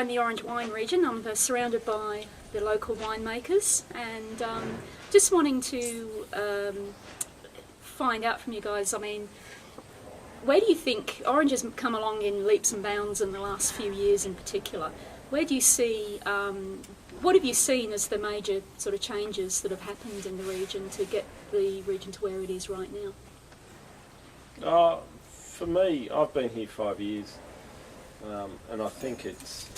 in the orange wine region. I'm surrounded by the local winemakers, and just wanting to find out from you guys, I mean, where do you think orange has come along in leaps and bounds in the last few years in particular? Where do you see, what have you seen as the major sort of changes that have happened in the region to get the region to where it is right now? For me, I've been here 5 years, and I think it's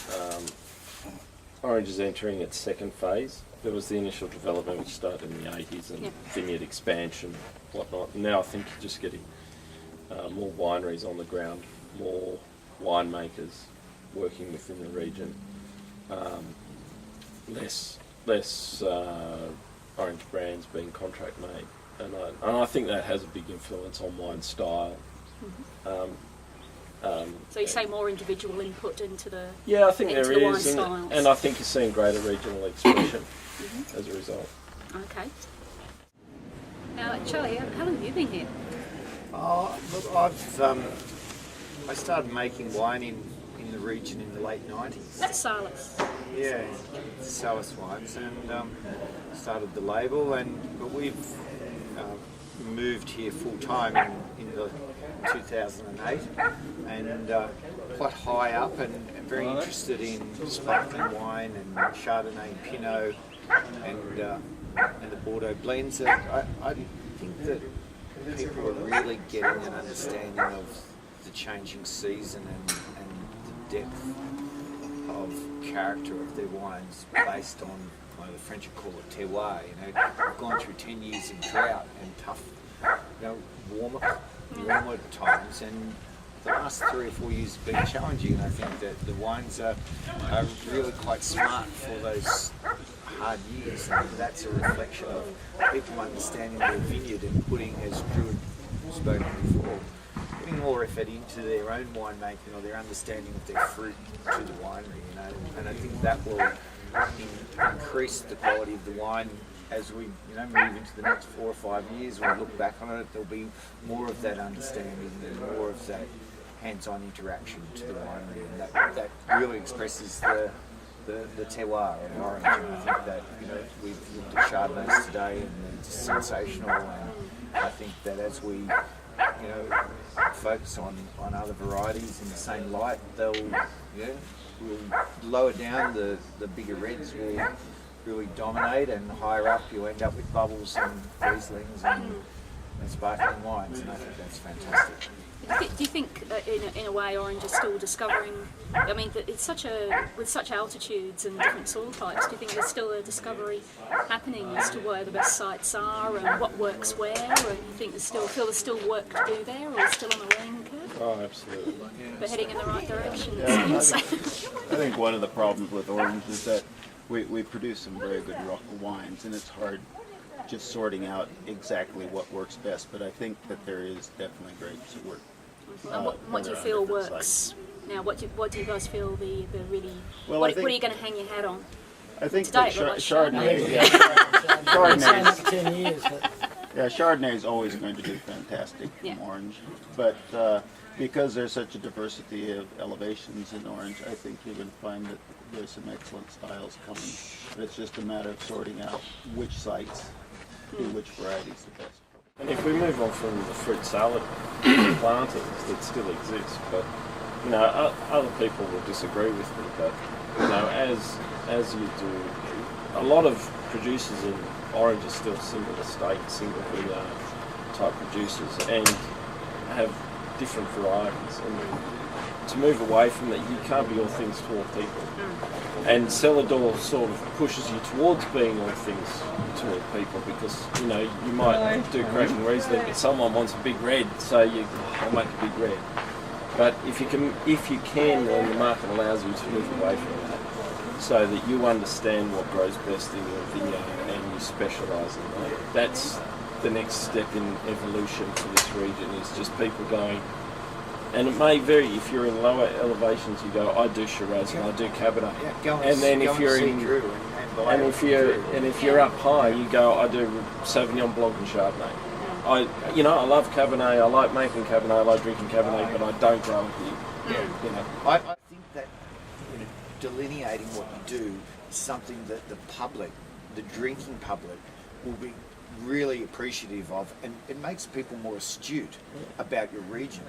Orange is entering its second phase. There was the initial development which started in the 80s and vineyard expansion, whatnot. And now I think you're just getting more wineries on the ground, more winemakers working within the region, less orange brands being contract made, and I think that has a big influence on wine style. So you say more individual input into the I think there the wine is, styles. and I think you're seeing greater regional expression as a result. Okay. Now, Charlie, how long have you been here? Look, I started making wine in the region in the late 90s. That's Salas. Yeah, Salas Wines, and started the label, but we've moved here full time in the 2008, and quite high up and very interested in sparkling wine and Chardonnay and Pinot and the Bordeaux blends. I think that people are really getting an understanding of the changing season and the depth of character of their wines based on, well, the French would call it terroir. You know, we've gone through 10 years of drought and tough, warmer times, and the last 3 or 4 years have been challenging, and I think that the wines are really quite smart for those hard years, and that's a reflection of people understanding their vineyard and putting, as Drew had spoken before, putting more effort into their own winemaking or their understanding of their fruit to the winery, and I think that will increase the quality of the wine as we move into the next 4 or 5 years. We'll look back on it, there'll be more of that understanding and more of that hands-on interaction to the winery, and that really expresses the terroir of orange. And I think that we've looked at Chardonnays today and it's sensational, and I think that as we focus on other varieties in the same light, we'll lower down the bigger reds will really dominate, and higher up you end up with bubbles and Rieslings and sparkling wines, and I think that's fantastic. Do you think that in a way Orange is still discovering, I mean, that it's with such altitudes and different soil types, do you think there's still a discovery happening as to where the best sites are and what works where, or do you think there's still work to do there, or still on a learning curve? Oh, absolutely. But heading in the right direction, it seems. I think one of the problems with Orange is that we produce some very good local wines, and it's hard just sorting out exactly what works best, but I think that there is definitely grapes that work. What do you feel works sites. now? What do you guys feel the really? Well, what are you going to hang your hat on? I think Today that it looked Chardonnay. like $10 years. Chardonnay is always going to do fantastic from Orange, but because there's such a diversity of elevations in Orange, I think you're going to find that there's some excellent styles coming. But it's just a matter of sorting out which sites do which varieties the best. And if we move on from the fruit salad plantings that still exist, but other people will disagree with me, but as you do, a lot of producers in Orange are still single estate, single vineyard type producers, and have different varieties. And to move away from that, you can't be all things to all people. And Celador sort of pushes you towards being all things to all people, because you might do cracking Riesling, but someone wants a big red, so I'll make a big red. But if you can, then the market allows you to move away from that, so that you understand what grows best in your vineyard and you specialise in that. That's the next step in evolution for this region, is just people going. And it may vary. If you're in lower elevations, you go, I do Shiraz and I do Cabernet. And then if you're if you're up high, you go, I do Sauvignon Blanc and Chardonnay. I love Cabernet. I like making Cabernet. I like drinking Cabernet, but I don't grow it here. I think that delineating what you do is something that the public, the drinking public, will be really appreciative of, and it makes people more astute about your region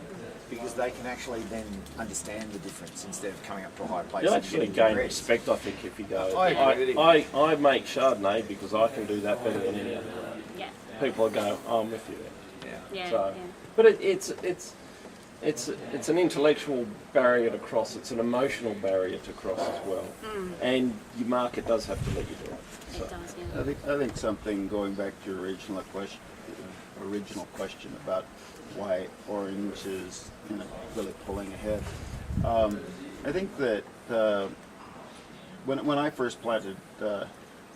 because they can actually then understand the difference instead of coming up to a high place. You'll and actually getting gain depressed. respect, I think, if you go. I agree with you. I make Chardonnay because I can do that better than any other. Yeah. People will go, oh, I'm with you there. Yeah. Yeah. So, yeah. but it's an intellectual barrier to cross. It's an emotional barrier to cross as well. And your market does have to let you do it. So. It does. Yeah. I think something going back to your original question about why orange is really pulling ahead. I think that when I first planted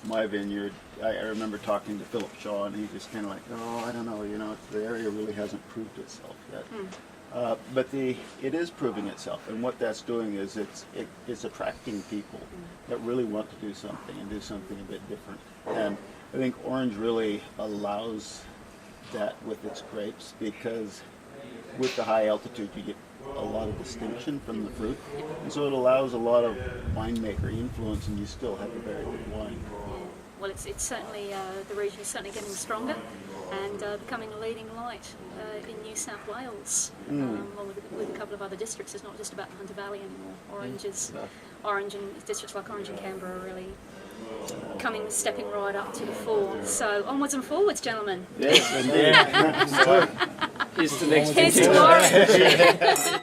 my vineyard, I remember talking to Philip Shaw, and he just kind of like, oh, I don't know, the area really hasn't proved itself yet. But it is proving itself, and what that's doing is it's attracting people that really want to do something and do something a bit different. And I think orange really allows that with its grapes, because with the high altitude you get a lot of distinction from the fruit, and so it allows a lot of winemaker influence, and you still have a very good wine. Well, it's certainly, the region is certainly getting stronger and becoming a leading light in New South Wales, along with a couple of other districts. It's not just about the Hunter Valley anymore. Orange and districts like Orange and Canberra are really stepping right up to the fore. So onwards and forwards, gentlemen. Yes, indeed. Here's to next Here's to orange.